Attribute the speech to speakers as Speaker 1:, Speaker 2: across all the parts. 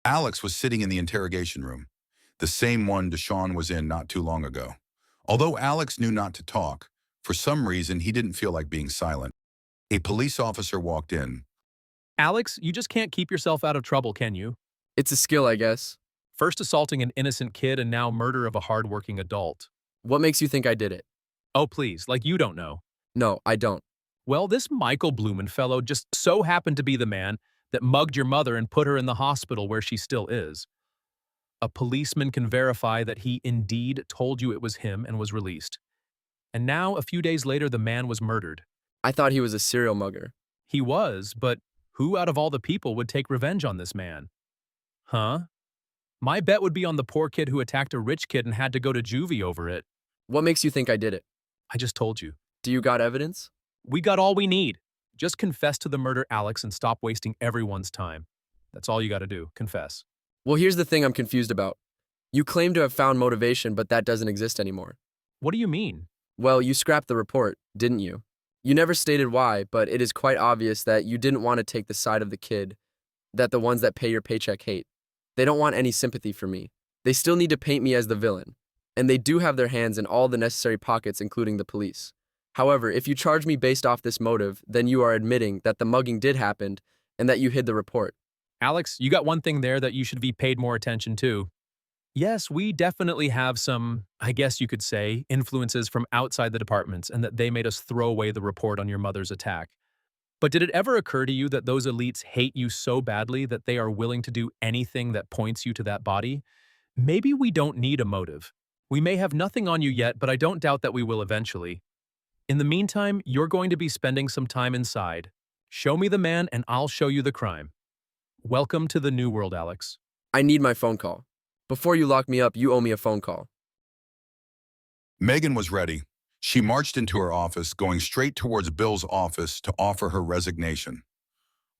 Speaker 1: Alex was sitting in the interrogation room, the same one DeSean was in not too long ago. Although Alex knew not to talk, for some reason he didn't feel like being silent. A police officer walked in.
Speaker 2: Alex, you just can't keep yourself out of trouble, can you?
Speaker 3: It's a skill, I guess.
Speaker 2: First assaulting an innocent kid and now murder of a hardworking adult.
Speaker 3: What makes you think I did it?
Speaker 2: Oh, please, like you don't know.
Speaker 3: No, I don't.
Speaker 2: Well, this Michael Blumen fellow just so happened to be the man that mugged your mother and put her in the hospital where she still is. A policeman can verify that he indeed told you it was him and was released. And now, a few days later, the man was murdered.
Speaker 3: I thought he was a serial mugger.
Speaker 2: He was, but who out of all the people would take revenge on this man? Huh? My bet would be on the poor kid who attacked a rich kid and had to go to juvie over it.
Speaker 3: What makes you think I did it?
Speaker 2: I just told you.
Speaker 3: Do you got evidence?
Speaker 2: We got all we need. Just confess to the murder, Alex, and stop wasting everyone's time. That's all you gotta do, confess.
Speaker 3: Well, here's the thing I'm confused about. You claim to have found motivation, but that doesn't exist anymore.
Speaker 2: What do you mean?
Speaker 3: Well, you scrapped the report, didn't you? You never stated why, but it is quite obvious that you didn't want to take the side of the kid that the ones that pay your paycheck hate. They don't want any sympathy for me. They still need to paint me as the villain. And they do have their hands in all the necessary pockets, including the police. However, if you charge me based off this motive, then you are admitting that the mugging did happen and that you hid the report.
Speaker 2: Alex, you got one thing there that you should be paid more attention to. Yes, we definitely have some, I guess you could say, influences from outside the departments and that they made us throw away the report on your mother's attack. But did it ever occur to you that those elites hate you so badly that they are willing to do anything that points you to that body? Maybe we don't need a motive. We may have nothing on you yet, but I don't doubt that we will eventually. In the meantime, you're going to be spending some time inside. Show me the man and I'll show you the crime. Welcome to the new world, Alex.
Speaker 3: I need my phone call. Before you lock me up, you owe me a phone call.
Speaker 1: Megan was ready. She marched into her office, going straight towards Bill's office to offer her resignation.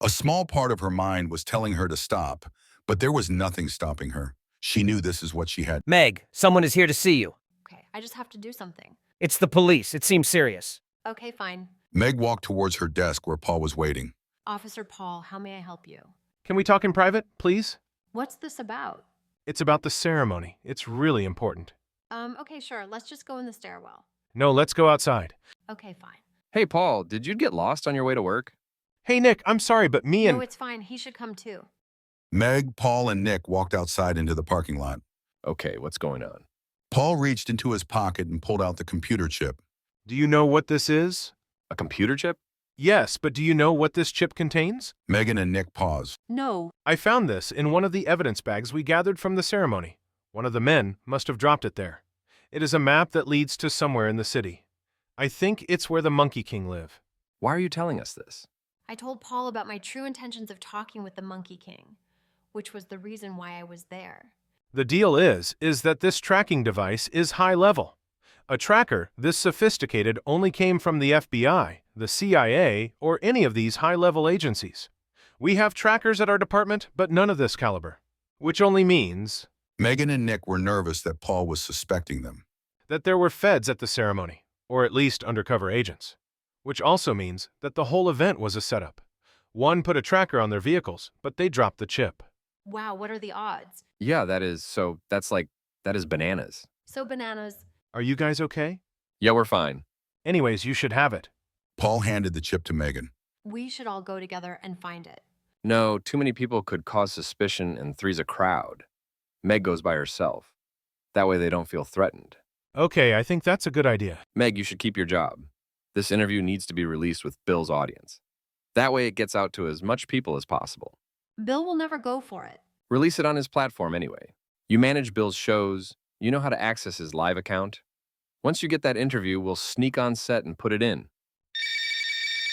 Speaker 1: A small part of her mind was telling her to stop, but there was nothing stopping her. She knew this is what she had.
Speaker 4: Meg, someone is here to see you.
Speaker 5: Okay, I just have to do something.
Speaker 4: It's the police. It seems serious.
Speaker 5: Okay, fine.
Speaker 1: Meg walked towards her desk where Paul was waiting.
Speaker 5: Officer Paul, how may I help you?
Speaker 6: Can we talk in private, please?
Speaker 5: What's this about?
Speaker 6: It's about the ceremony. It's really important.
Speaker 5: Okay, sure. Let's just go in the stairwell.
Speaker 6: No, let's go outside.
Speaker 5: Okay, fine.
Speaker 7: Hey, Paul, did you get lost on your way to work?
Speaker 6: Hey, Nick, I'm sorry, but me and...
Speaker 5: No, it's fine. He should come too.
Speaker 1: Meg, Paul, and Nick walked outside into the parking lot.
Speaker 7: Okay, what's going on?
Speaker 1: Paul reached into his pocket and pulled out the computer chip.
Speaker 6: Do you know what this is?
Speaker 7: A computer chip?
Speaker 6: Yes, but do you know what this chip contains?
Speaker 1: Megan and Nick paused.
Speaker 5: No.
Speaker 6: I found this in one of the evidence bags we gathered from the ceremony. One of the men must have dropped it there. It is a map that leads to somewhere in the city. I think it's where the Monkey King live.
Speaker 7: Why are you telling us this?
Speaker 5: I told Paul about my true intentions of talking with the Monkey King, which was the reason why I was there.
Speaker 6: The deal is that this tracking device is high level. A tracker this sophisticated only came from the FBI, the CIA, or any of these high-level agencies. We have trackers at our department, but none of this caliber. Which only means...
Speaker 1: Megan and Nick were nervous that Paul was suspecting them.
Speaker 6: that there were feds at the ceremony, or at least undercover agents. Which also means that the whole event was a setup. One put a tracker on their vehicles, but they dropped the chip.
Speaker 5: Wow, what are the odds?
Speaker 7: Yeah, that is bananas.
Speaker 5: So bananas.
Speaker 6: Are you guys okay?
Speaker 7: Yeah, we're fine.
Speaker 6: Anyways, you should have it.
Speaker 1: Paul handed the chip to Megan.
Speaker 5: We should all go together and find it.
Speaker 7: No, too many people could cause suspicion and three's a crowd. Meg goes by herself. That way they don't feel threatened.
Speaker 6: Okay, I think that's a good idea.
Speaker 7: Meg, you should keep your job. This interview needs to be released with Bill's audience. That way it gets out to as much people as possible.
Speaker 5: Bill will never go for it.
Speaker 7: Release it on his platform anyway. You manage Bill's shows. You know how to access his live account. Once you get that interview, we'll sneak on set and put it in.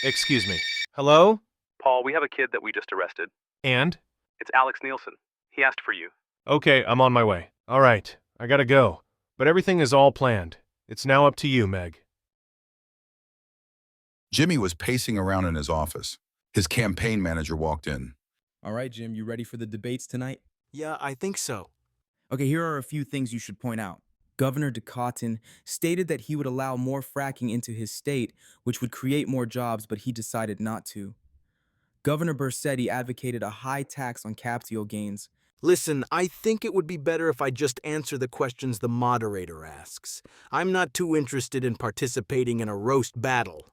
Speaker 6: Excuse me. Hello?
Speaker 8: Paul, we have a kid that we just arrested.
Speaker 6: And?
Speaker 8: It's Alex Nielsen. He asked for you.
Speaker 6: Okay, I'm on my way. All right, I gotta go. But everything is all planned. It's now up to you, Meg.
Speaker 1: Jimmy was pacing around in his office. His campaign manager walked in.
Speaker 9: All right, Jim, you ready for the debates tonight?
Speaker 10: Yeah, I think so.
Speaker 9: Okay, here are a few things you should point out. Governor DeCotton stated that he would allow more fracking into his state, which would create more jobs, but he decided not to. Governor Bersetti advocated a high tax on capital gains,
Speaker 10: Listen, I think it would be better if I just answer the questions the moderator asks. I'm not too interested in participating in a roast battle.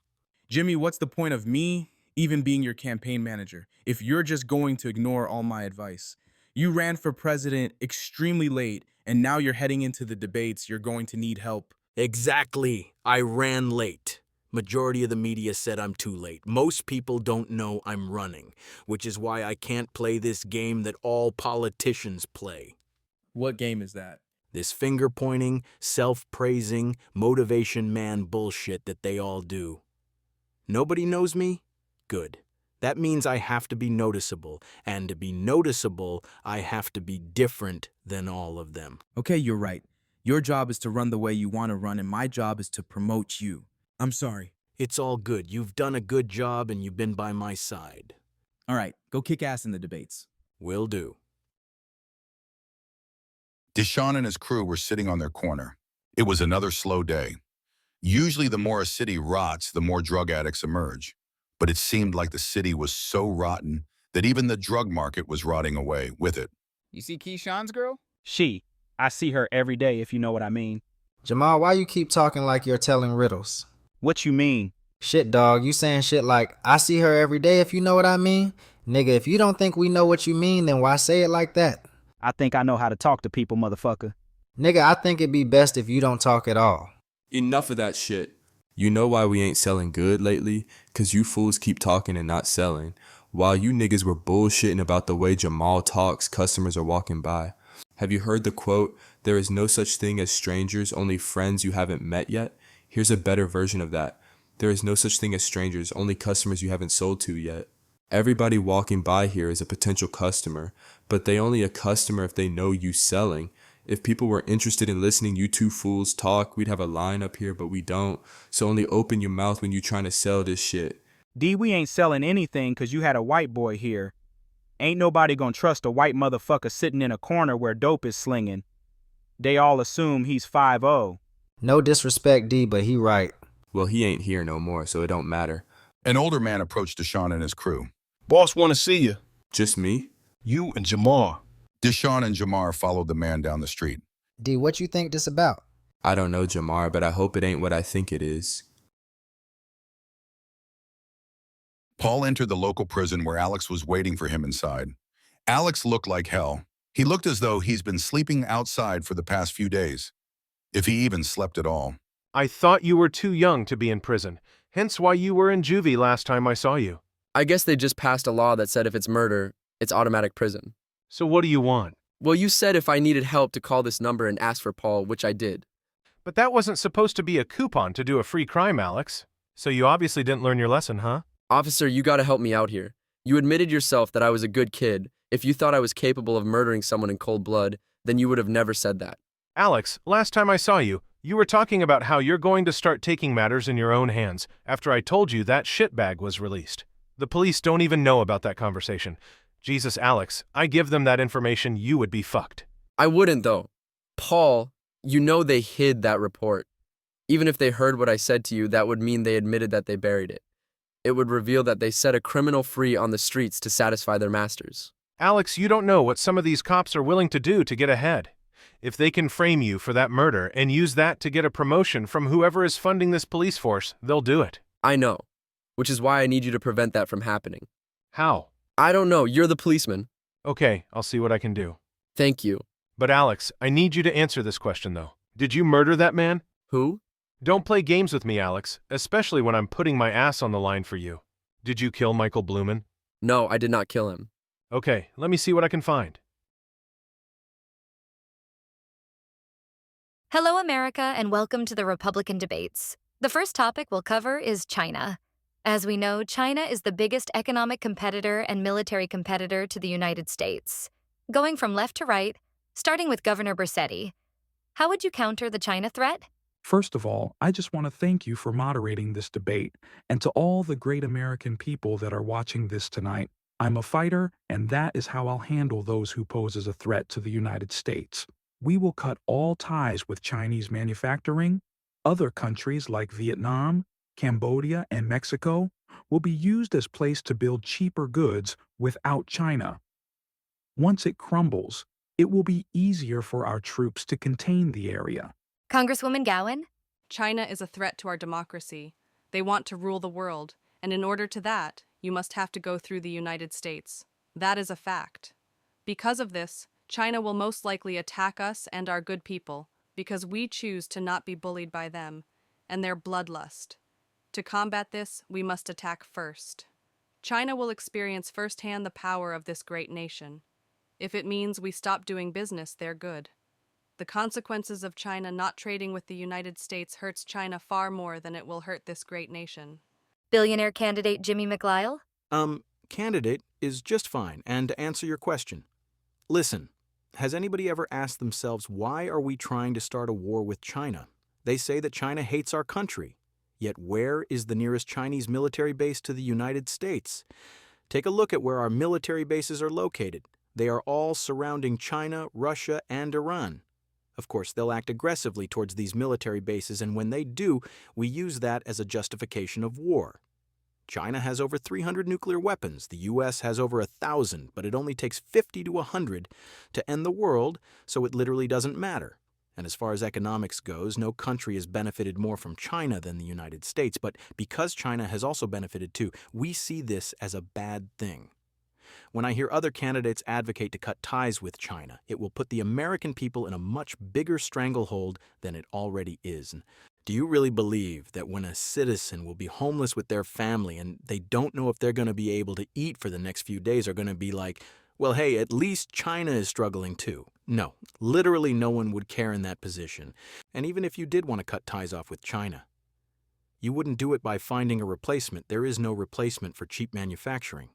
Speaker 9: Jimmy, what's the point of me even being your campaign manager if you're just going to ignore all my advice? You ran for president extremely late, and now you're heading into the debates. You're going to need help.
Speaker 10: Exactly. I ran late. Majority of the media said I'm too late. Most people don't know I'm running, which is why I can't play this game that all politicians play.
Speaker 9: What game is that?
Speaker 10: This finger-pointing, self-praising, motivation man bullshit that they all do. Nobody knows me? Good. That means I have to be noticeable, and to be noticeable, I have to be different than all of them.
Speaker 9: Okay, you're right. Your job is to run the way you want to run, and my job is to promote you. I'm sorry.
Speaker 10: It's all good. You've done a good job, and you've been by my side.
Speaker 9: All right, go kick ass in the debates.
Speaker 10: Will do.
Speaker 1: DeSean and his crew were sitting on their corner. It was another slow day. Usually the more a city rots, the more drug addicts emerge. But it seemed like the city was so rotten that even the drug market was rotting away with it.
Speaker 11: You see Keyshawn's girl?
Speaker 12: I see her every day, if you know what I mean.
Speaker 13: Jamal, why you keep talking like you're telling riddles?
Speaker 12: What you mean?
Speaker 13: Shit, dog, you saying shit like, I see her every day, if you know what I mean? Nigga, if you don't think we know what you mean, then why say it like that?
Speaker 12: I think I know how to talk to people, motherfucker.
Speaker 13: Nigga, I think it'd be best if you don't talk at all.
Speaker 14: Enough of that shit. You know why we ain't selling good lately? Cause you fools keep talking and not selling. While you niggas were bullshitting about the way Jamal talks, customers are walking by. Have you heard the quote, there is no such thing as strangers, only friends you haven't met yet? Here's a better version of that. There is no such thing as strangers, only customers you haven't sold to yet. Everybody walking by here is a potential customer, but they only a customer if they know you selling. If people were interested in listening you two fools talk, we'd have a line up here, but we don't. So only open your mouth when you trying to sell this shit.
Speaker 12: D, we ain't selling anything cause you had a white boy here. Ain't nobody gonna trust a white motherfucker sitting in a corner where dope is slinging. They all assume he's 5'0".
Speaker 13: No disrespect, D, but he right.
Speaker 14: Well, he ain't here no more, so it don't matter.
Speaker 1: An older man approached DeSean and his crew.
Speaker 15: Boss want to see you.
Speaker 14: Just me?
Speaker 15: You and Jamar.
Speaker 1: DeSean and Jamar followed the man down the street.
Speaker 13: D, what you think this about?
Speaker 14: I don't know, Jamar, but I hope it ain't what I think it is.
Speaker 1: Paul entered the local prison where Alex was waiting for him inside. Alex looked like hell. He looked as though he's been sleeping outside for the past few days, if he even slept at all.
Speaker 6: I thought you were too young to be in prison, hence why you were in juvie last time I saw you.
Speaker 3: I guess they just passed a law that said if it's murder, it's automatic prison.
Speaker 6: So what do you want?
Speaker 3: Well, you said if I needed help to call this number and ask for Paul, which I did.
Speaker 6: But that wasn't supposed to be a coupon to do a free crime, Alex. So you obviously didn't learn your lesson, huh?
Speaker 3: Officer, you gotta help me out here. You admitted yourself that I was a good kid. If you thought I was capable of murdering someone in cold blood, then you would have never said that.
Speaker 6: Alex, last time I saw you, you were talking about how you're going to start taking matters in your own hands after I told you that shitbag was released. The police don't even know about that conversation. Jesus, Alex, I give them that information, you would be fucked.
Speaker 3: I wouldn't, though. Paul, you know they hid that report. Even if they heard what I said to you, that would mean they admitted that they buried it. It would reveal that they set a criminal free on the streets to satisfy their masters.
Speaker 6: Alex, you don't know what some of these cops are willing to do to get ahead. If they can frame you for that murder and use that to get a promotion from whoever is funding this police force, they'll do it.
Speaker 3: I know, which is why I need you to prevent that from happening.
Speaker 6: How?
Speaker 3: I don't know. You're the policeman.
Speaker 6: Okay, I'll see what I can do.
Speaker 3: Thank you.
Speaker 6: But Alex, I need you to answer this question, though. Did you murder that man?
Speaker 3: Who?
Speaker 6: Don't play games with me, Alex, especially when I'm putting my ass on the line for you. Did you kill Michael Blumen?
Speaker 3: No, I did not kill him.
Speaker 6: Okay, let me see what I can find.
Speaker 16: Hello, America, and welcome to the Republican debates. The first topic we'll cover is China. As we know, China is the biggest economic competitor and military competitor to the United States. Going from left to right, starting with Governor Bersetti, how would you counter the China threat?
Speaker 17: First of all, I just want to thank you for moderating this debate, and to all the great American people that are watching this tonight. I'm a fighter, and that is how I'll handle those who pose as a threat to the United States. We will cut all ties with Chinese manufacturing. Other countries like Vietnam, Cambodia, and Mexico will be used as place to build cheaper goods without China. Once it crumbles, it will be easier for our troops to contain the area.
Speaker 16: Congresswoman Gowan?
Speaker 11: China is a threat to our democracy. They want to rule the world, and in order to that, you must have to go through the United States. That is a fact. Because of this, China will most likely attack us and our good people, because we choose to not be bullied by them and their bloodlust. To combat this, we must attack first. China will experience firsthand the power of this great nation. If it means we stop doing business, they're good. The consequences of China not trading with the United States hurts China far more than it will hurt this great nation.
Speaker 16: Billionaire candidate Jimmy McLeod?
Speaker 10: Candidate is just fine, and to answer your question. Listen, has anybody ever asked themselves, why are we trying to start a war with China? They say that China hates our country. Yet where is the nearest Chinese military base to the United States? Take a look at where our military bases are located. They are all surrounding China, Russia, and Iran. Of course, they'll act aggressively towards these military bases, and when they do, we use that as a justification of war. China has over 300 nuclear weapons. The U.S. has over 1,000, but it only takes 50 to 100 to end the world, so it literally doesn't matter. And as far as economics goes, no country has benefited more from China than the United States, but because China has also benefited too, we see this as a bad thing. When I hear other candidates advocate to cut ties with China, it will put the American people in a much bigger stranglehold than it already is. Do you really believe that when a citizen will be homeless with their family and they don't know if they're going to be able to eat for the next few days are going to be like, well, hey, at least China is struggling too? No, literally no one would care in that position. And even if you did want to cut ties off with China, you wouldn't do it by finding a replacement. There is no replacement for cheap manufacturing.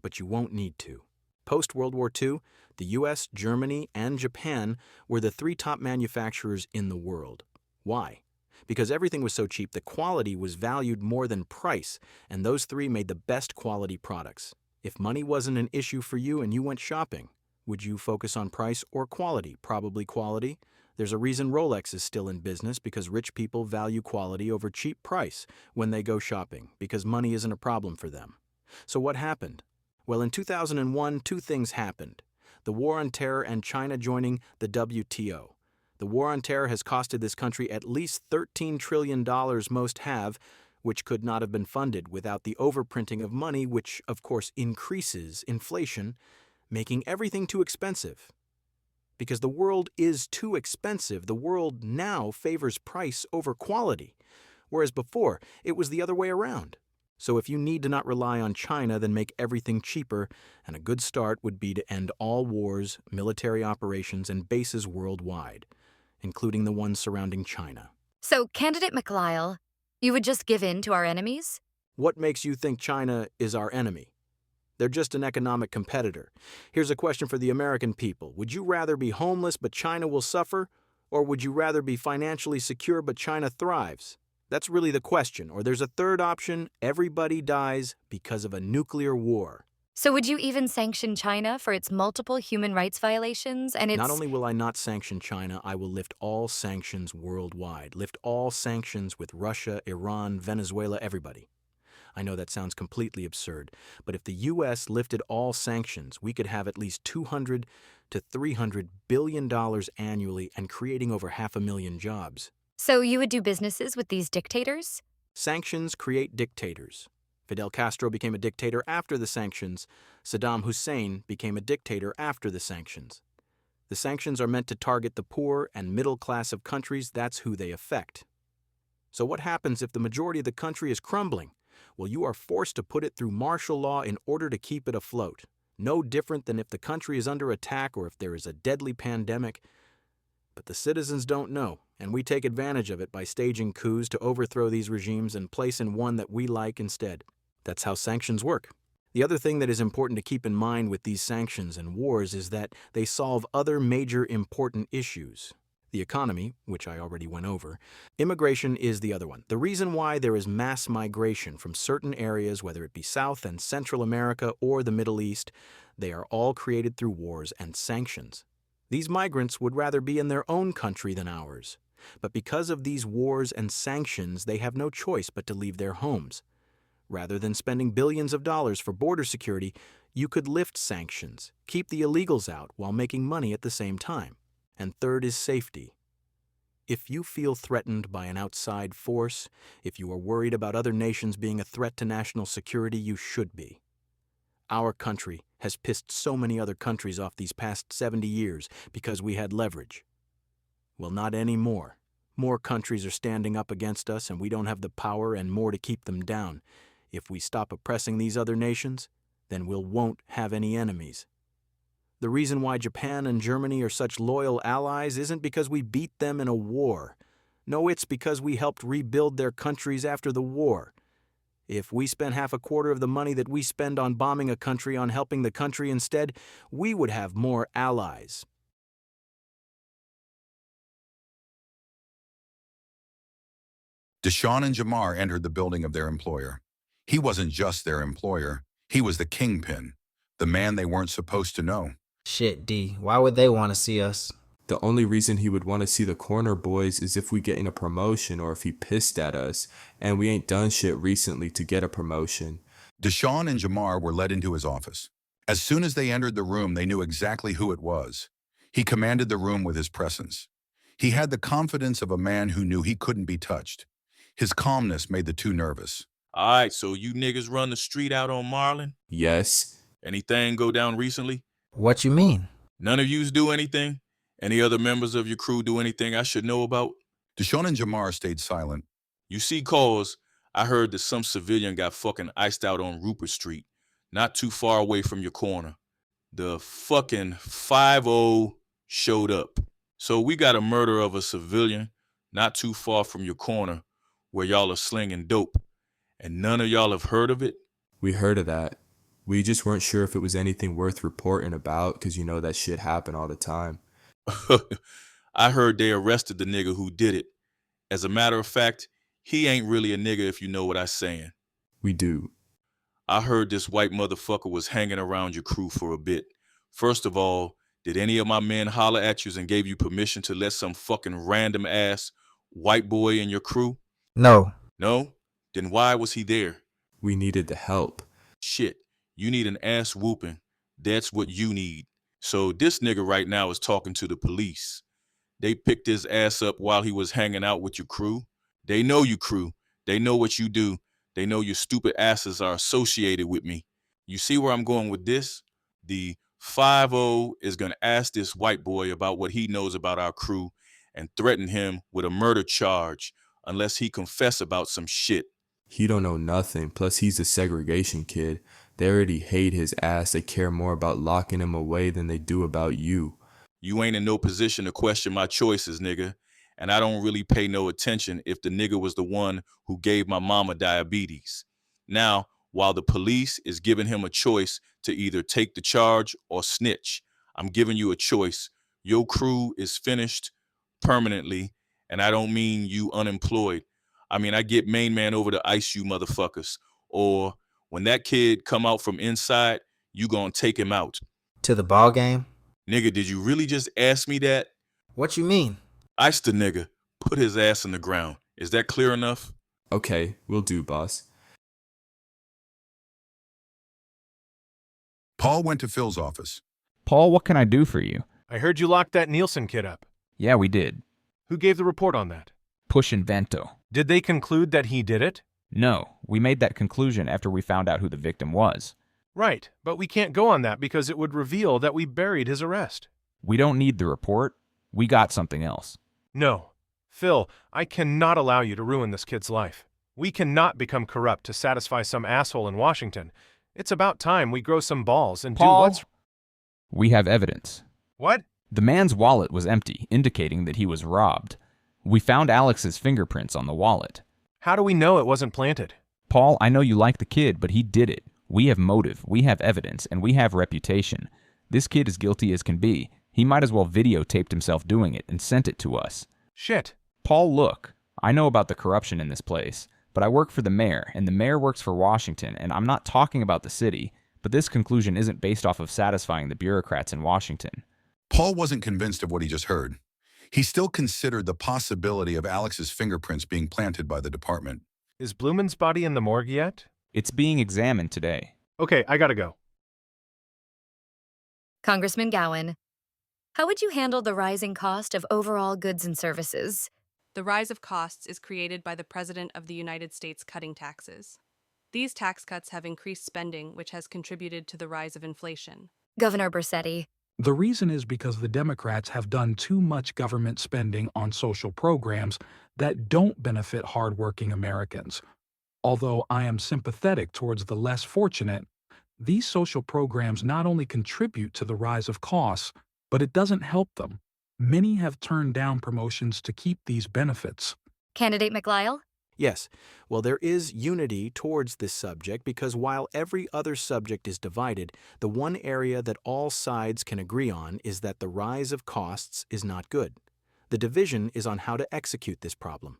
Speaker 10: But you won't need to. Post-World War II, the US, Germany, and Japan were the 3 top manufacturers in the world. Why? Because everything was so cheap, the quality was valued more than price, and those 3 made the best quality products. If money wasn't an issue for you and you went shopping, would you focus on price or quality? Probably quality. There's a reason Rolex is still in business, because rich people value quality over cheap price when they go shopping, because money isn't a problem for them. So what happened? Well, in 2001, 2 things happened. The War on Terror and China joining the WTO. The War on Terror has costed this country at least $13 trillion most have, which could not have been funded without the overprinting of money, which, of course, increases inflation, making everything too expensive. Because the world is too expensive, the world now favors price over quality, whereas before, it was the other way around. So if you need to not rely on China, then make everything cheaper, and a good start would be to end all wars, military operations, and bases worldwide, including the ones surrounding China.
Speaker 16: So, Candidate McLeod, you would just give in to our enemies?
Speaker 10: What makes you think China is our enemy? They're just an economic competitor. Here's a question for the American people. Would you rather be homeless but China will suffer? Or would you rather be financially secure but China thrives? That's really the question. Or there's a third option: everybody dies because of a nuclear war.
Speaker 16: So would you even sanction China for its multiple human rights violations and its...
Speaker 10: Not only will I not sanction China, I will lift all sanctions worldwide. Lift all sanctions with Russia, Iran, Venezuela, everybody. I know that sounds completely absurd, but if the U.S. lifted all sanctions, we could have at least $200 to $300 billion annually and creating over 500,000 jobs.
Speaker 16: So you would do businesses with these dictators?
Speaker 10: Sanctions create dictators. Fidel Castro became a dictator after the sanctions. Saddam Hussein became a dictator after the sanctions. The sanctions are meant to target the poor and middle class of countries. That's who they affect. So what happens if the majority of the country is crumbling? Well, you are forced to put it through martial law in order to keep it afloat. No different than if the country is under attack or if there is a deadly pandemic. But the citizens don't know, and we take advantage of it by staging coups to overthrow these regimes and place in one that we like instead. That's how sanctions work. The other thing that is important to keep in mind with these sanctions and wars is that they solve other major important issues. The economy, which I already went over. Immigration is the other one. The reason why there is mass migration from certain areas, whether it be South and Central America or the Middle East, they are all created through wars and sanctions. These migrants would rather be in their own country than ours. But because of these wars and sanctions, they have no choice but to leave their homes. Rather than spending billions of dollars for border security, you could lift sanctions, keep the illegals out while making money at the same time. And third is safety. If you feel threatened by an outside force, if you are worried about other nations being a threat to national security, you should be. Our country has pissed so many other countries off these past 70 years because we had leverage. Well, not anymore. More countries are standing up against us and we don't have the power and more to keep them down. If we stop oppressing these other nations, then we won't have any enemies. The reason why Japan and Germany are such loyal allies isn't because we beat them in a war. No, it's because we helped rebuild their countries after the war. If we spent half a quarter of the money that we spend on bombing a country on helping the country instead, we would have more allies.
Speaker 1: DeSean and Jamar entered the building of their employer. He wasn't just their employer. He was the kingpin, the man they weren't supposed to know.
Speaker 13: Shit, D, why would they want to see us?
Speaker 14: The only reason he would want to see the corner boys is if we getting a promotion or if he pissed at us, and we ain't done shit recently to get a promotion.
Speaker 1: DeSean and Jamar were led into his office. As soon as they entered the room, they knew exactly who it was. He commanded the room with his presence. He had the confidence of a man who knew he couldn't be touched. His calmness made the two nervous.
Speaker 18: All right, so you niggas run the street out on Marlin?
Speaker 14: Yes.
Speaker 18: Anything go down recently?
Speaker 13: What you mean?
Speaker 18: None of yous do anything? Any other members of your crew do anything I should know about?
Speaker 1: DeSean and Jamar stayed silent.
Speaker 18: You see, cause I heard that some civilian got fucking iced out on Rupert Street, not too far away from your corner. The fucking 5-0 showed up. So we got a murder of a civilian not too far from your corner where y'all are slinging dope. And none of y'all have heard of it?
Speaker 14: We heard of that. We just weren't sure if it was anything worth reporting about because you know that shit happen all the time.
Speaker 18: I heard they arrested the nigga who did it. As a matter of fact, he ain't really a nigga if you know what I'm saying.
Speaker 14: We do.
Speaker 18: I heard this white motherfucker was hanging around your crew for a bit. First of all, did any of my men holler at you and gave you permission to let some fucking random ass white boy in your crew?
Speaker 13: No.
Speaker 18: No? Then why was he there?
Speaker 14: We needed the help.
Speaker 18: Shit, you need an ass whooping. That's what you need. So this nigga right now is talking to the police. They picked his ass up while he was hanging out with your crew. They know you crew. They know what you do. They know your stupid asses are associated with me. You see where I'm going with this? The 5-0 is going to ask this white boy about what he knows about our crew and threaten him with a murder charge unless he confess about some shit.
Speaker 14: He don't know nothing. Plus, he's a segregation kid. They already hate his ass. They care more about locking him away than they do about you.
Speaker 18: You ain't in no position to question my choices, nigga. And I don't really pay no attention if the nigga was the one who gave my mama diabetes. Now, while the police is giving him a choice to either take the charge or snitch, I'm giving you a choice. Your crew is finished permanently, and I don't mean you unemployed. I mean, I get main man over to ice you motherfuckers. Or when that kid come out from inside, you gonna take him out.
Speaker 13: To the ball game?
Speaker 18: Nigga, did you really just ask me that?
Speaker 13: What you mean?
Speaker 18: Ice the nigga. Put his ass in the ground. Is that clear enough?
Speaker 14: Okay, will do, boss.
Speaker 1: Paul went to Phil's office.
Speaker 19: Paul, what can I do for you?
Speaker 6: I heard you locked that Nielsen kid up.
Speaker 19: Yeah, we did.
Speaker 6: Who gave the report on that?
Speaker 19: Push Invento.
Speaker 6: Did they conclude that he did it?
Speaker 19: No, we made that conclusion after we found out who the victim was.
Speaker 6: Right, but we can't go on that because it would reveal that we buried his arrest.
Speaker 19: We don't need the report. We got something else.
Speaker 6: No. Phil, I cannot allow you to ruin this kid's life. We cannot become corrupt to satisfy some asshole in Washington. It's about time we grow some balls and
Speaker 19: Paul,
Speaker 6: do what's...
Speaker 19: We have evidence.
Speaker 6: What?
Speaker 19: The man's wallet was empty, indicating that he was robbed. We found Alex's fingerprints on the wallet.
Speaker 6: How do we know it wasn't planted?
Speaker 19: Paul, I know you like the kid, but he did it. We have motive, we have evidence, and we have reputation. This kid is guilty as can be. He might as well videotaped himself doing it and sent it to us.
Speaker 6: Shit.
Speaker 19: Paul, look. I know about the corruption in this place, but I work for the mayor, and the mayor works for Washington, and I'm not talking about the city, but this conclusion isn't based off of satisfying the bureaucrats in Washington.
Speaker 1: Paul wasn't convinced of what he just heard. He still considered the possibility of Alex's fingerprints being planted by the department.
Speaker 6: Is Blumen's body in the morgue yet?
Speaker 19: It's being examined today.
Speaker 6: Okay, I gotta go.
Speaker 16: Congressman Gowan, how would you handle the rising cost of overall goods and services?
Speaker 11: The rise of costs is created by the President of the United States cutting taxes. These tax cuts have increased spending, which has contributed to the rise of inflation.
Speaker 16: Governor Bersetti.
Speaker 17: The reason is because the Democrats have done too much government spending on social programs that don't benefit hardworking Americans. Although I am sympathetic towards the less fortunate, these social programs not only contribute to the rise of costs, but it doesn't help them. Many have turned down promotions to keep these benefits.
Speaker 16: Candidate McLeod?
Speaker 10: Yes. Well, there is unity towards this subject because while every other subject is divided, the one area that all sides can agree on is that the rise of costs is not good. The division is on how to execute this problem.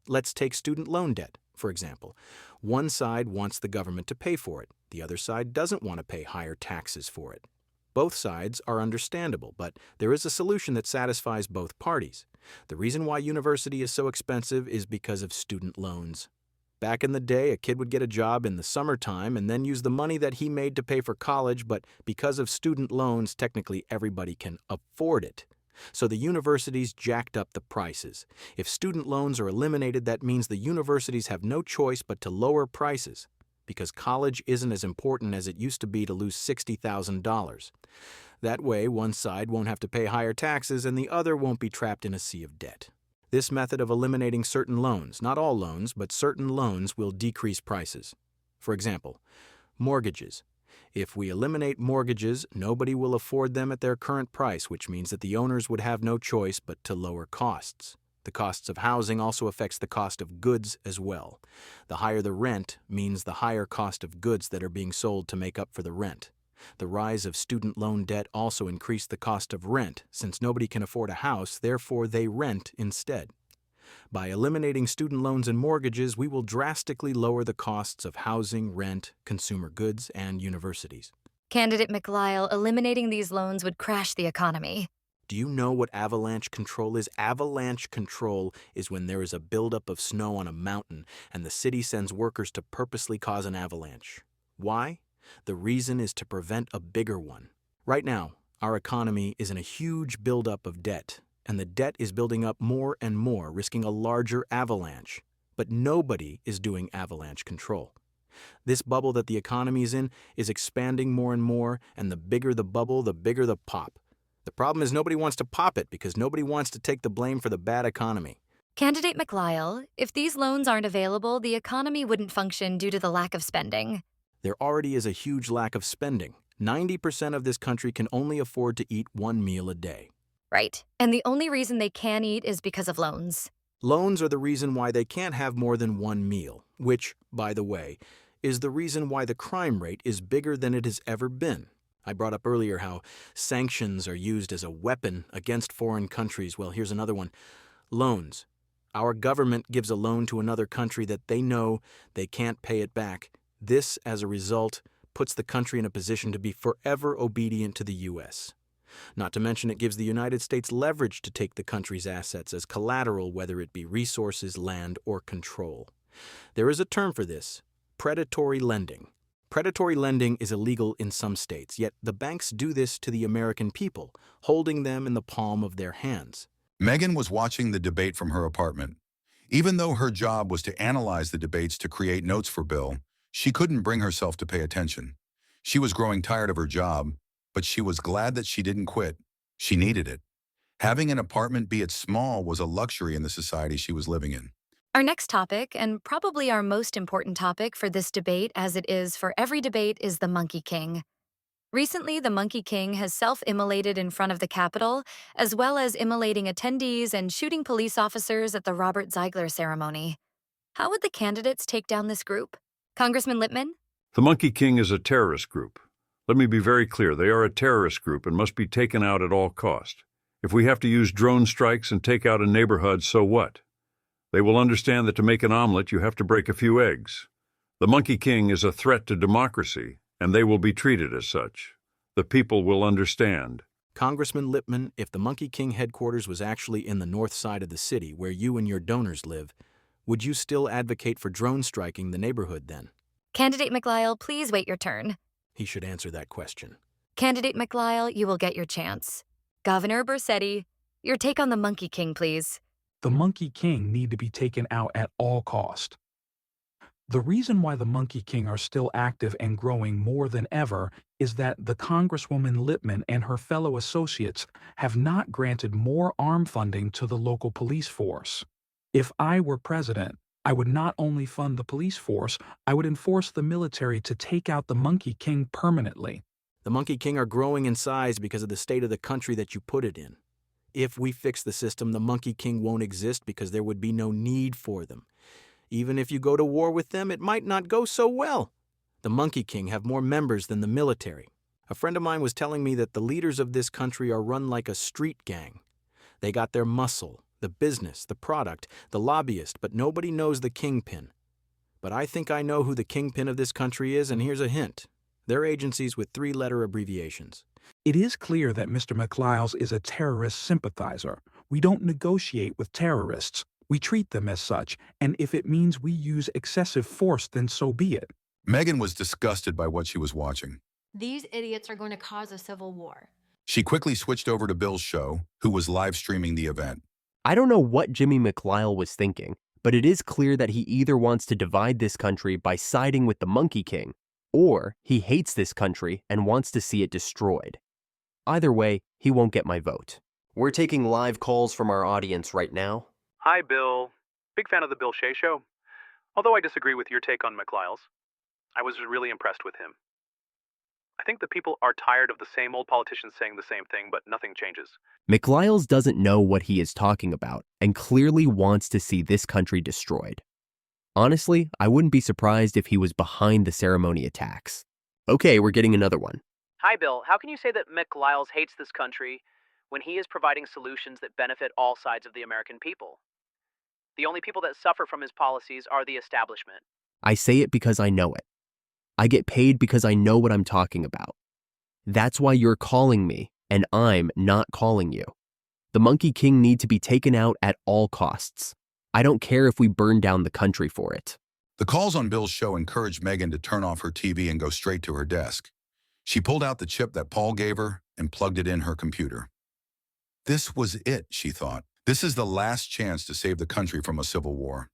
Speaker 10: Let's take student loan debt, for example. One side wants the government to pay for it. The other side doesn't want to pay higher taxes for it. Both sides are understandable, but there is a solution that satisfies both parties. The reason why university is so expensive is because of student loans. Back in the day, a kid would get a job in the summertime and then use the money that he made to pay for college, but because of student loans, technically everybody can afford it. So the universities jacked up the prices. If student loans are eliminated, that means the universities have no choice but to lower prices, because college isn't as important as it used to be to lose $60,000. That way, one side won't have to pay higher taxes and the other won't be trapped in a sea of debt. This method of eliminating certain loans, not all loans, but certain loans, will decrease prices. For example, mortgages. If we eliminate mortgages, nobody will afford them at their current price, which means that the owners would have no choice but to lower costs. The costs of housing also affects the cost of goods as well. The higher the rent means the higher cost of goods that are being sold to make up for the rent. The rise of student loan debt also increased the cost of rent, since nobody can afford a house, therefore they rent instead. By eliminating student loans and mortgages, we will drastically lower the costs of housing, rent, consumer goods, and universities.
Speaker 16: Candidate McLeod, eliminating these loans would crash the economy.
Speaker 10: Do you know what avalanche control is? Avalanche control is when there is a buildup of snow on a mountain and the city sends workers to purposely cause an avalanche. Why? The reason is to prevent a bigger one. Right now, our economy is in a huge buildup of debt, and the debt is building up more and more, risking a larger avalanche. But nobody is doing avalanche control. This bubble that the economy is in is expanding more and more, and the bigger the bubble, the bigger the pop. The problem is nobody wants to pop it because nobody wants to take the blame for the bad economy.
Speaker 16: Candidate McLeod, if these loans aren't available, the economy wouldn't function due to the lack of spending.
Speaker 10: There already is a huge lack of spending. 90% of this country can only afford to eat one meal a day.
Speaker 16: Right. And the only reason they can eat is because of loans.
Speaker 10: Loans are the reason why they can't have more than one meal, which, by the way, is the reason why the crime rate is bigger than it has ever been. I brought up earlier how sanctions are used as a weapon against foreign countries. Well, here's another one. Loans. Our government gives a loan to another country that they know they can't pay it back. This, as a result, puts the country in a position to be forever obedient to the U.S. Not to mention it gives the United States leverage to take the country's assets as collateral, whether it be resources, land, or control. There is a term for this: predatory lending. Predatory lending is illegal in some states, yet the banks do this to the American people, holding them in the palm of their hands.
Speaker 1: Megan was watching the debate from her apartment. Even though her job was to analyze the debates to create notes for Bill, she couldn't bring herself to pay attention. She was growing tired of her job, but she was glad that she didn't quit. She needed it. Having an apartment, be it small, was a luxury in the society she was living in.
Speaker 16: Our next topic, and probably our most important topic for this debate as it is for every debate, is the Monkey King. Recently, the Monkey King has self-immolated in front of the Capitol, as well as immolating attendees and shooting police officers at the Robert Ziegler ceremony. How would the candidates take down this group? Congressman Lippman?
Speaker 20: The Monkey King is a terrorist group. Let me be very clear. They are a terrorist group and must be taken out at all cost. If we have to use drone strikes and take out a neighborhood, so what? They will understand that to make an omelet, you have to break a few eggs. The Monkey King is a threat to democracy, and they will be treated as such. The people will understand.
Speaker 10: Congressman Lippman, if the Monkey King headquarters was actually in the north side of the city where you and your donors live, would you still advocate for drone striking the neighborhood then?
Speaker 16: Candidate McLyle, please wait your turn.
Speaker 10: He should answer that question.
Speaker 16: Candidate McLyle, you will get your chance. Governor Bersetti, your take on the Monkey King, please.
Speaker 17: The Monkey King need to be taken out at all cost. The reason why the Monkey King are still active and growing more than ever is that the Congresswoman Lippman and her fellow associates have not granted more arm funding to the local police force. If I were president, I would not only fund the police force, I would enforce the military to take out the Monkey King permanently.
Speaker 10: The Monkey King are growing in size because of the state of the country that you put it in. If we fix the system, the Monkey King won't exist because there would be no need for them. Even if you go to war with them, it might not go so well. The Monkey King have more members than the military. A friend of mine was telling me that the leaders of this country are run like a street gang. They got their muscle, the business, the product, the lobbyist, but nobody knows the kingpin. But I think I know who the kingpin of this country is, and here's a hint. They're agencies with 3-letter abbreviations.
Speaker 17: It is clear that Mr. McLyles is a terrorist sympathizer. We don't negotiate with terrorists. We treat them as such, and if it means we use excessive force, then so be it.
Speaker 1: Megan was disgusted by what she was watching.
Speaker 5: These idiots are going to cause a civil war.
Speaker 1: She quickly switched over to Bill's show, who was live streaming the event.
Speaker 21: I don't know what Jimmy McLyle was thinking, but it is clear that he either wants to divide this country by siding with the Monkey King, or he hates this country and wants to see it destroyed. Either way, he won't get my vote. We're taking live calls from our audience right now.
Speaker 8: Hi, Bill. Big fan of the Bill Shea Show. Although I disagree with your take on McLyle's, I was really impressed with him. I think the people are tired of the same old politicians saying the same thing, but nothing changes.
Speaker 21: McLyles doesn't know what he is talking about and clearly wants to see this country destroyed. Honestly, I wouldn't be surprised if he was behind the ceremony attacks. Okay, we're getting another one.
Speaker 22: Hi, Bill. How can you say that McLyles hates this country when he is providing solutions that benefit all sides of the American people? The only people that suffer from his policies are the establishment.
Speaker 21: I say it because I know it. I get paid because I know what I'm talking about. That's why you're calling me, and I'm not calling you. The Monkey King need to be taken out at all costs. I don't care if we burn down the country for it.
Speaker 1: The calls on Bill's show encouraged Megan to turn off her TV and go straight to her desk. She pulled out the chip that Paul gave her and plugged it in her computer. This was it, she thought. This is the last chance to save the country from a civil war.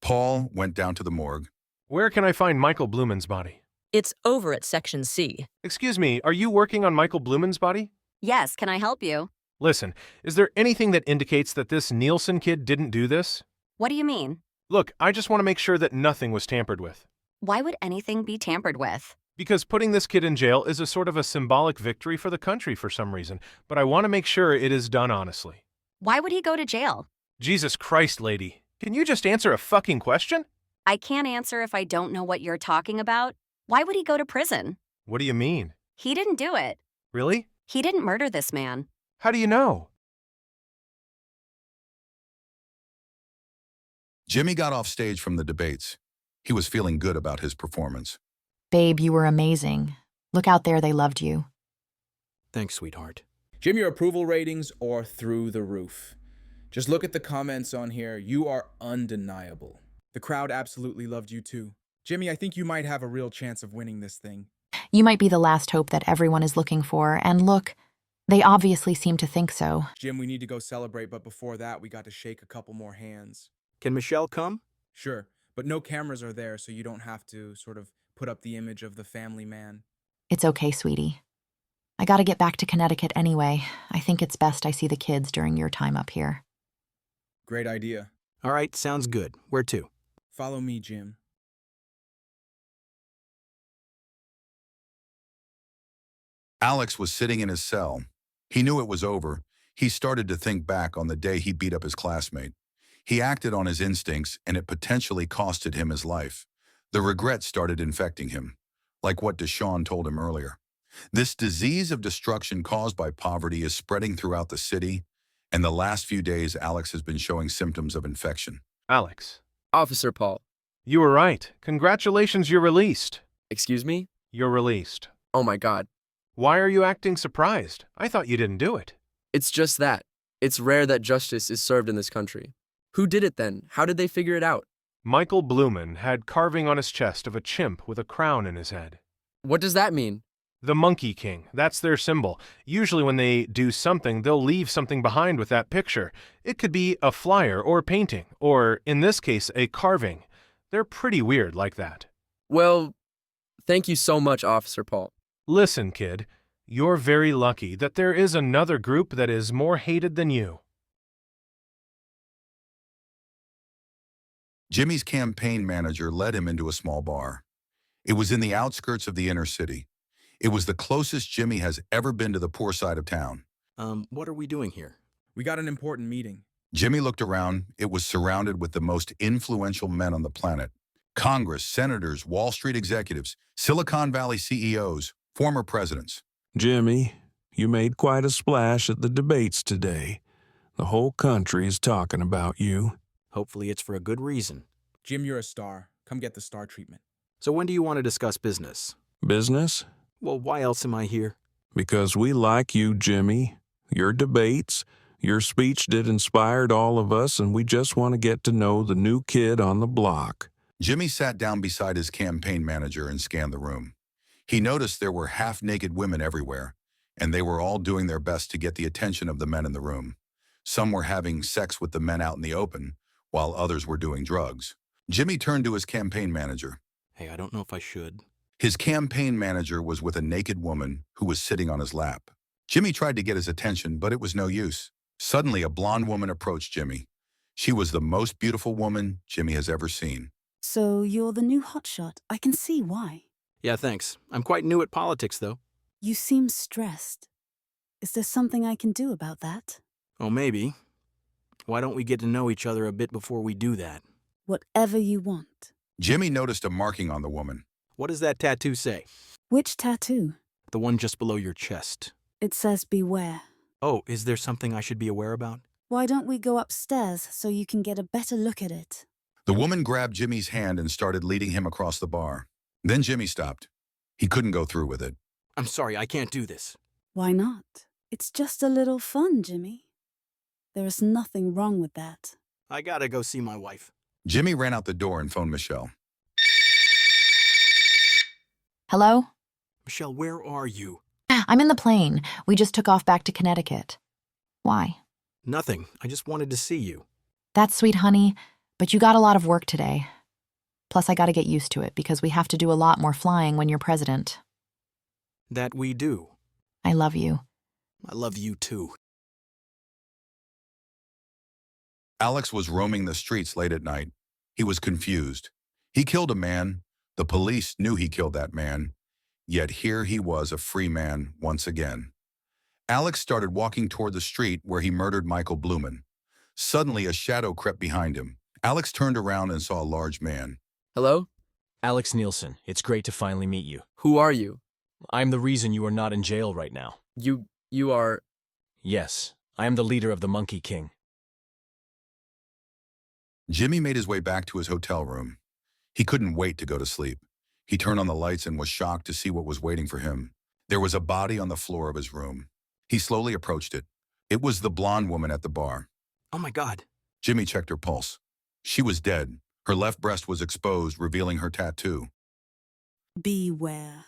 Speaker 1: Paul went down to the morgue.
Speaker 6: Where can I find Michael Blumen's body?
Speaker 23: It's over at Section C.
Speaker 6: Excuse me, are you working on Michael Blumen's body?
Speaker 23: Yes, can I help you?
Speaker 6: Listen, is there anything that indicates that this Nielsen kid didn't do this?
Speaker 23: What do you mean?
Speaker 6: Look, I just want to make sure that nothing was tampered with.
Speaker 23: Why would anything be tampered with?
Speaker 6: Because putting this kid in jail is a sort of a symbolic victory for the country for some reason, but I want to make sure it is done honestly.
Speaker 23: Why would he go to jail?
Speaker 6: Jesus Christ, lady. Can you just answer a fucking question?
Speaker 23: I can't answer if I don't know what you're talking about. Why would he go to prison?
Speaker 6: What do you mean?
Speaker 23: He didn't do it.
Speaker 6: Really?
Speaker 23: He didn't murder this man.
Speaker 6: How do you know?
Speaker 1: Jimmy got off stage from the debates. He was feeling good about his performance.
Speaker 24: Babe, you were amazing. Look out there, they loved you.
Speaker 10: Thanks, sweetheart.
Speaker 9: Jim, your approval ratings are through the roof. Just look at the comments on here. You are undeniable. The crowd absolutely loved you too. Jimmy, I think you might have a real chance of winning this thing.
Speaker 24: You might be the last hope that everyone is looking for, and look, they obviously seem to think so.
Speaker 9: Jim, we need to go celebrate, but before that, we got to shake a couple more hands.
Speaker 10: Can Michelle come?
Speaker 9: Sure, but no cameras are there, so you don't have to sort of put up the image of the family man.
Speaker 24: It's okay, sweetie. I gotta get back to Connecticut anyway. I think it's best I see the kids during your time up here.
Speaker 9: Great idea.
Speaker 10: All right, sounds good. Where to?
Speaker 9: Follow me, Jim.
Speaker 1: Alex was sitting in his cell. He knew it was over. He started to think back on the day he beat up his classmate. He acted on his instincts, and it potentially costed him his life. The regret started infecting him, like what DeSean told him earlier. This disease of destruction caused by poverty is spreading throughout the city, and the last few days Alex has been showing symptoms of infection.
Speaker 6: Alex.
Speaker 3: Officer Paul.
Speaker 6: You were right. Congratulations, you're released.
Speaker 3: Excuse me?
Speaker 6: You're released.
Speaker 3: Oh my God.
Speaker 6: Why are you acting surprised? I thought you didn't do it.
Speaker 3: It's just that. It's rare that justice is served in this country. Who did it then? How did they figure it out?
Speaker 6: Michael Blumen had carving on his chest of a chimp with a crown in his head.
Speaker 3: What does that mean?
Speaker 6: The Monkey King, that's their symbol. Usually when they do something, they'll leave something behind with that picture. It could be a flyer or painting, or in this case, a carving. They're pretty weird like that.
Speaker 3: Well, thank you so much, Officer Paul.
Speaker 6: Listen, kid, you're very lucky that there is another group that is more hated than you.
Speaker 1: Jimmy's campaign manager led him into a small bar. It was in the outskirts of the inner city. It was the closest Jimmy has ever been to the poor side of town.
Speaker 10: What are we doing here?
Speaker 9: We got an important meeting.
Speaker 1: Jimmy looked around. It was surrounded with the most influential men on the planet. Congress, senators, Wall Street executives, Silicon Valley CEOs, former presidents.
Speaker 2: Jimmy, you made quite a splash at the debates today. The whole country is talking about you.
Speaker 10: Hopefully it's for a good reason.
Speaker 9: Jim, you're a star. Come get the star treatment.
Speaker 10: So when do you want to discuss business?
Speaker 2: Business?
Speaker 10: Well, why else am I here?
Speaker 2: Because we like you, Jimmy. Your debates, your speech did inspired all of us, and we just want to get to know the new kid on the block.
Speaker 1: Jimmy sat down beside his campaign manager and scanned the room. He noticed there were half-naked women everywhere, and they were all doing their best to get the attention of the men in the room. Some were having sex with the men out in the open, while others were doing drugs. Jimmy turned to his campaign manager.
Speaker 10: Hey, I don't know if I should.
Speaker 1: His campaign manager was with a naked woman who was sitting on his lap. Jimmy tried to get his attention, but it was no use. Suddenly, a blonde woman approached Jimmy. She was the most beautiful woman Jimmy has ever seen.
Speaker 4: So you're the new hotshot. I can see why.
Speaker 10: Yeah, thanks. I'm quite new at politics, though.
Speaker 4: You seem stressed. Is there something I can do about that?
Speaker 10: Oh, maybe. Why don't we get to know each other a bit before we do that?
Speaker 4: Whatever you want.
Speaker 1: Jimmy noticed a marking on the woman.
Speaker 10: What does that tattoo say?
Speaker 4: Which tattoo?
Speaker 10: The one just below your chest.
Speaker 4: It says beware.
Speaker 10: Oh, is there something I should be aware about?
Speaker 4: Why don't we go upstairs so you can get a better look at it?
Speaker 1: The woman grabbed Jimmy's hand and started leading him across the bar. Then Jimmy stopped. He couldn't go through with it.
Speaker 10: I'm sorry, I can't do this.
Speaker 4: Why not? It's just a little fun, Jimmy. There is nothing wrong with that.
Speaker 10: I gotta go see my wife.
Speaker 1: Jimmy ran out the door and phoned Michelle.
Speaker 24: Hello?
Speaker 10: Michelle, where are you?
Speaker 24: I'm in the plane. We just took off back to Connecticut. Why?
Speaker 10: Nothing. I just wanted to see you.
Speaker 24: That's sweet, honey, but you got a lot of work today. Plus, I gotta get used to it because we have to do a lot more flying when you're president.
Speaker 10: That we do.
Speaker 24: I love you.
Speaker 10: I love you too.
Speaker 1: Alex was roaming the streets late at night. He was confused. He killed a man. The police knew he killed that man. Yet here he was, a free man once again. Alex started walking toward the street where he murdered Michael Blumen. Suddenly, a shadow crept behind him. Alex turned around and saw a large man.
Speaker 3: Hello?
Speaker 7: Alex Nielsen, it's great to finally meet you.
Speaker 3: Who are you?
Speaker 7: I'm the reason you are not in jail right now.
Speaker 3: You are...
Speaker 7: Yes, I am the leader of the Monkey King.
Speaker 1: Jimmy made his way back to his hotel room. He couldn't wait to go to sleep. He turned on the lights and was shocked to see what was waiting for him. There was a body on the floor of his room. He slowly approached it. It was the blonde woman at the bar.
Speaker 10: Oh my God.
Speaker 1: Jimmy checked her pulse. She was dead. Her left breast was exposed, revealing her tattoo.
Speaker 4: Beware.